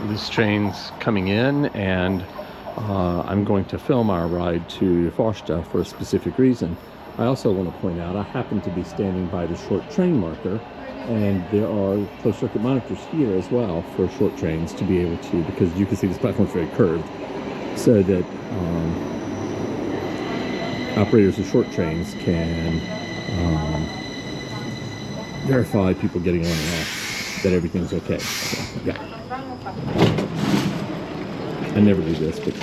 this train's coming in, and I'm going to film our ride to Farsta for a specific reason. I also want to point out I happen to be standing by the short train marker, and there are closed circuit monitors here as well for short trains to be able to, because you can see this platform is very curved, so that operators of short trains can verify people getting on and off that everything's okay. So, yeah. I never do this, but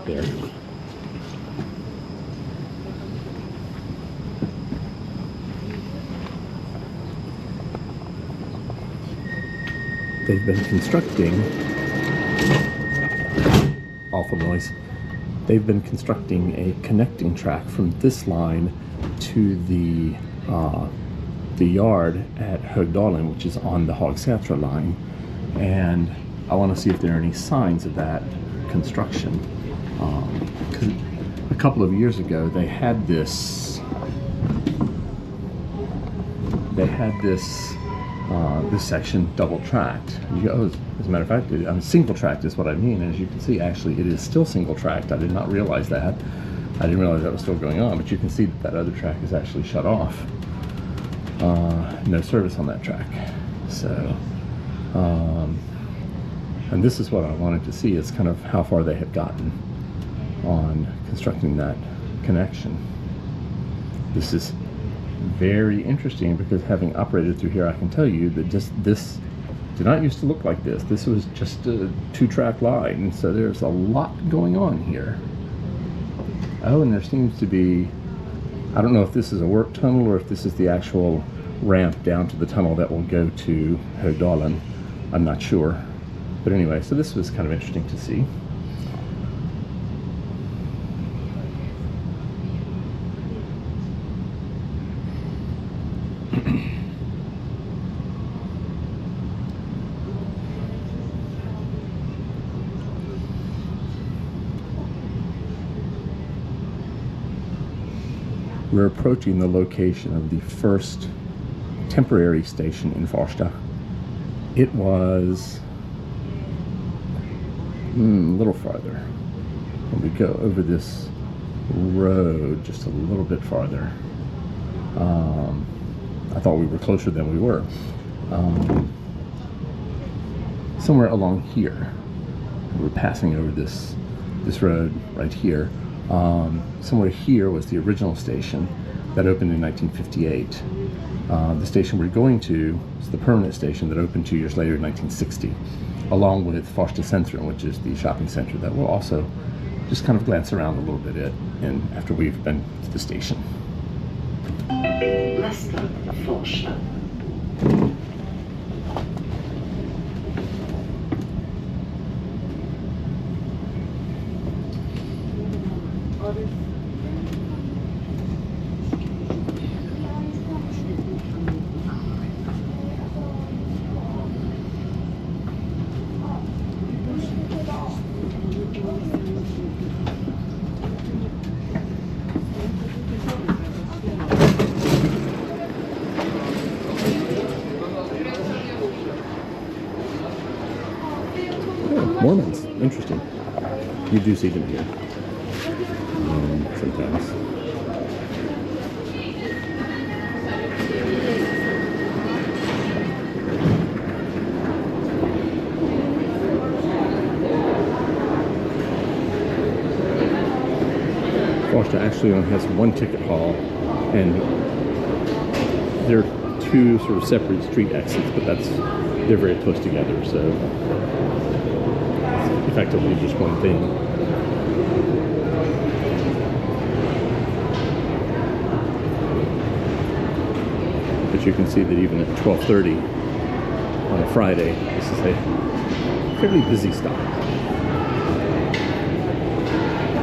there. They've been constructing, awful noise. They've been constructing a connecting track from this line to the yard at Högdalen, which is on the Hagsätra line, and I want to see if there are any signs of that construction. Because a couple of years ago they had this this section double tracked. As a matter of fact, single tracked is what I mean. As you can see, actually it is still single tracked. I did not realize that. I didn't realize that was still going on, but you can see that that other track is actually shut off. No service on that track. So, and this is what I wanted to see, is kind of how far they have gotten on constructing that connection. This is very interesting, because having operated through here, I can tell you that this did not used to look like this. This was just a two-track line, and so there's a lot going on here. Oh, and there seems to be, I don't know if this is a work tunnel or if this is the actual ramp down to the tunnel that will go to Högdalen. I'm not sure. But anyway, so this was kind of interesting to see. We're approaching the location of the first temporary station in Farsta. It was a little farther. When we go over this road just a little bit farther, I thought we were closer than we were. Somewhere along here, we're passing over this road right here. Somewhere here was the original station that opened in 1958. The station we're going to is the permanent station that opened 2 years later in 1960, along with Farsta Centrum, which is the shopping center that we'll also just kind of glance around a little bit at after we've been to the station. Farsta. Mormons, interesting. You do see them here sometimes. Farsta actually only has one ticket hall, and there are two sort of separate street exits, but they're very close together, so effectively just one thing. But you can see that even at 12:30 on a Friday, this is a fairly busy stop.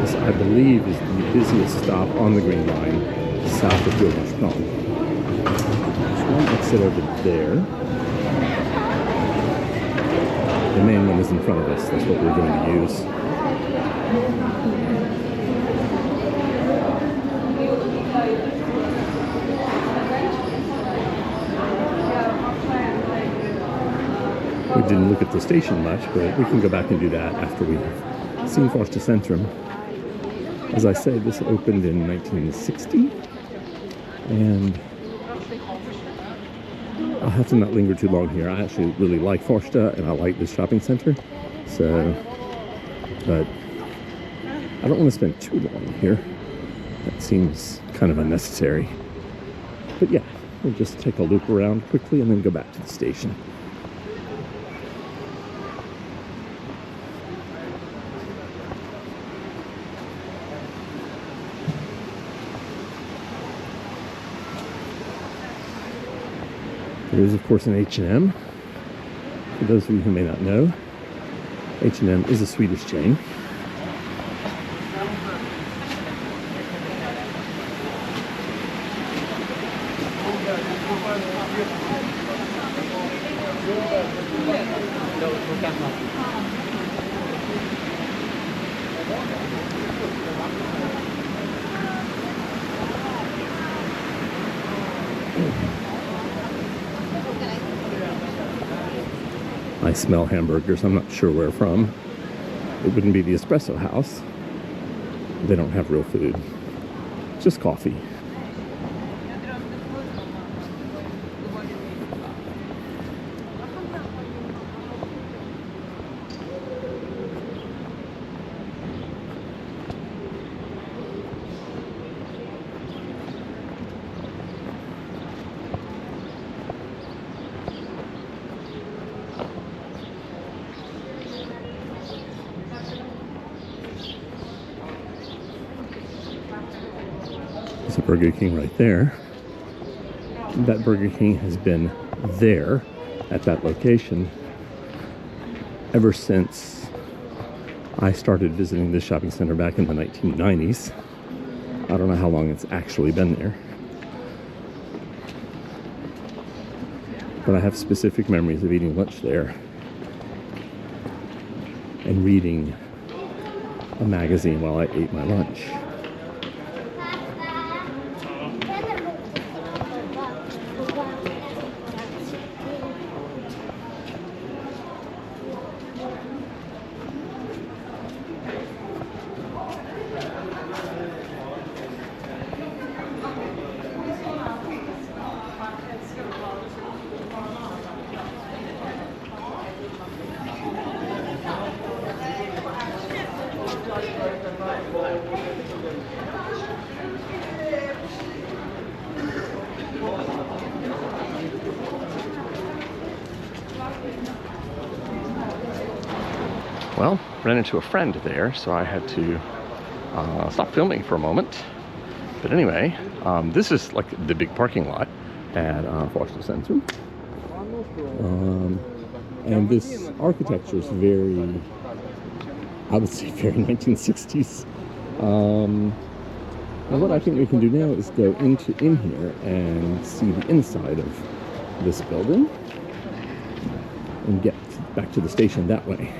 This, I believe, is the busiest stop on the Green Line south of Göteborgsplan. There's one exit over there. The main one is in front of us. That's what we're going to use. We didn't look at the station much, but we can go back and do that after we have seen Farsta Centrum. As I say, this opened in 1960, and I'll have to not linger too long here. I actually really like Farsta, and I like this shopping center, but I don't want to spend too long here. That seems kind of unnecessary. But yeah, we'll just take a loop around quickly and then go back to the station. There is, of course, an H&M. For those of you who may not know, H&M is a Swedish chain. I smell hamburgers. I'm not sure where from. It wouldn't be the Espresso House. They don't have real food. Just coffee. There's a Burger King right there. That Burger King has been there at that location ever since I started visiting this shopping center back in the 1990s. I don't know how long it's actually been there, but I have specific memories of eating lunch there and reading a magazine while I ate my lunch. Well, ran into a friend there, so I had to stop filming for a moment. But anyway, this is like the big parking lot at Farsta Centrum. And this architecture is very, I would say, very 1960s. And what I think we can do now is go in here and see the inside of this building and get back to the station that way.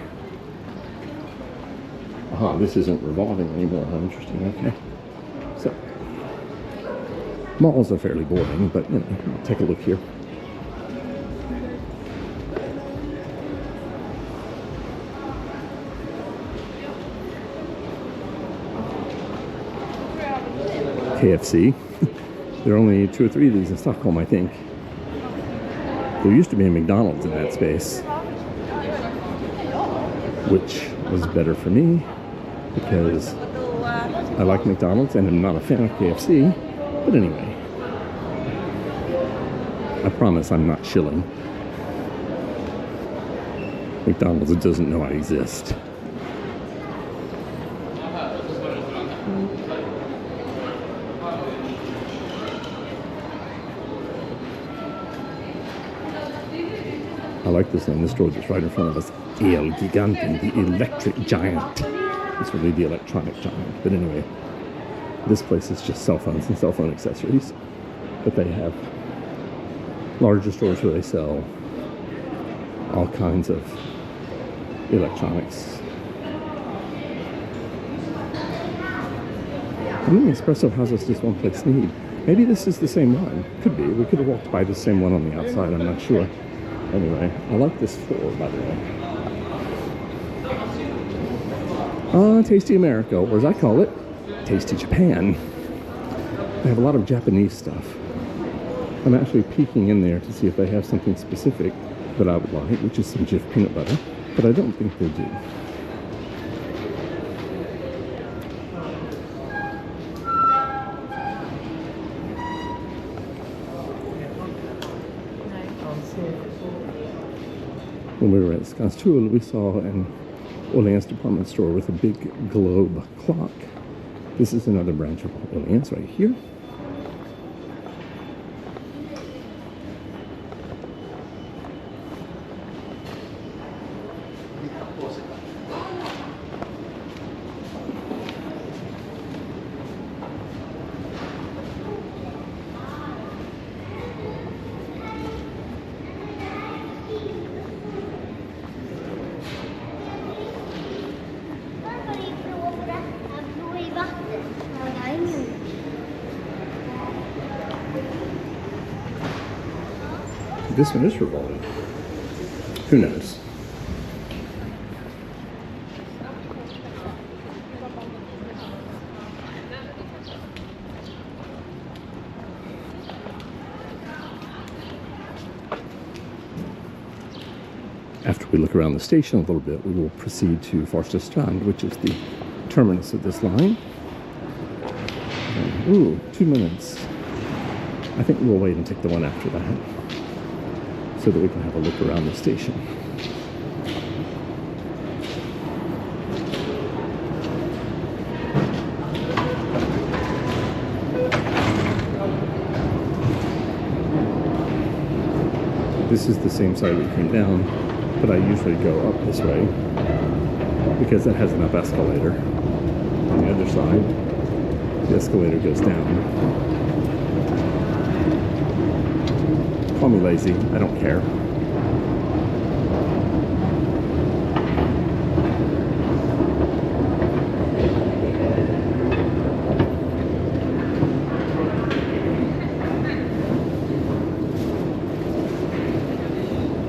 This isn't revolving anymore. How interesting. Okay. So, malls are fairly boring, but you know, take a look here. KFC. There are only 2 or 3 of these in Stockholm, I think. There used to be a McDonald's in that space, which was better for me because I like McDonald's and I'm not a fan of KFC. But anyway, I promise I'm not shilling. McDonald's doesn't know I exist. I like this one. This store just right in front of us. El Giganten, the electric giant. It's really the electronic giant. But anyway, this place is just cell phones and cell phone accessories. But they have larger stores where they sell all kinds of electronics. How many espresso houses does one place need? Maybe this is the same one. Could be. We could have walked by the same one on the outside. I'm not sure. Anyway, I like this floor, by the way. Tasty America, or as I call it, Tasty Japan. They have a lot of Japanese stuff. I'm actually peeking in there to see if they have something specific that I would like, which is some Jif peanut butter, but I don't think they do. When we were at Skanstull, we saw an Orleans department store with a big globe clock. This is another branch of Orleans right here. This one is revolving. Who knows? After we look around the station a little bit, we will proceed to Farsta Strand, which is the terminus of this line. Ooh, 2 minutes. I think we'll wait and take the one after that, so that we can have a look around the station. This is the same side we came down, but I usually go up this way because it has an up escalator. On the other side, the escalator goes down. Call me lazy, I don't care.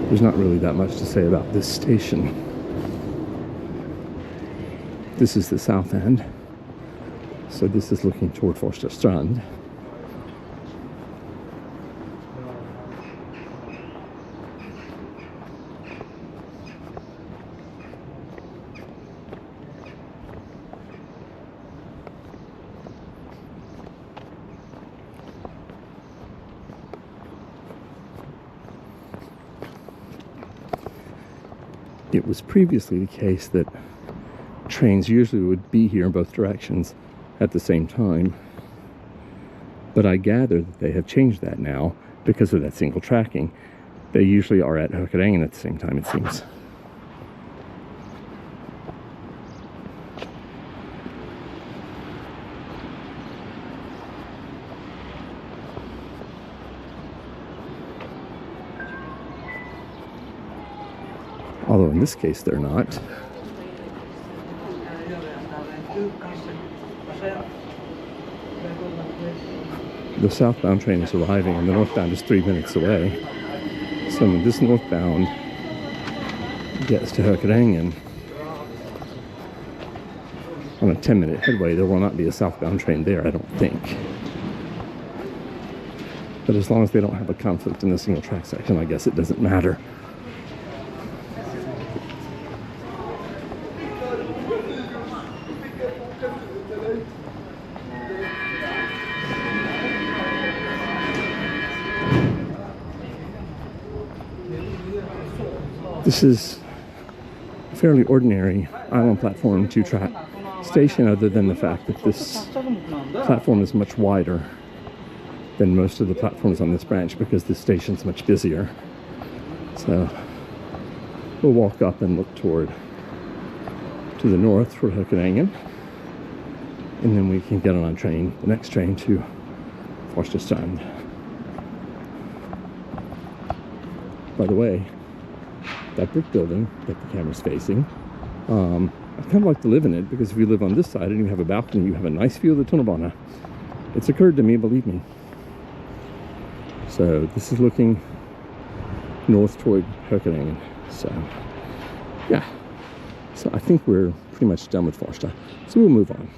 There's not really that much to say about this station. This is the south end, so this is looking toward Farsta Strand. It was previously the case that trains usually would be here in both directions at the same time, but I gather that they have changed that now because of that single tracking. They usually are at Hökarängen at the same time, it seems. Although in this case they're not. The southbound train is arriving and the northbound is 3 minutes away. So when this northbound gets to Hökarängen on a 10-minute headway, there will not be a southbound train there, I don't think. But as long as they don't have a conflict in the single track section, I guess it doesn't matter. This is a fairly ordinary island platform 2-track station, other than the fact that this platform is much wider than most of the platforms on this branch because this station's much busier. So we'll walk up and look to the north for Hökarängen, and then we can get on a train, the next train to Farsta Strand. By the way, that brick building that the camera's facing, I kind of like to live in it, because if you live on this side and you have a balcony, you have a nice view of the tunnelbana. It's occurred to me, believe me. So this is looking north toward Höckeringen. So, yeah. So I think we're pretty much done with Farsta. So we'll move on.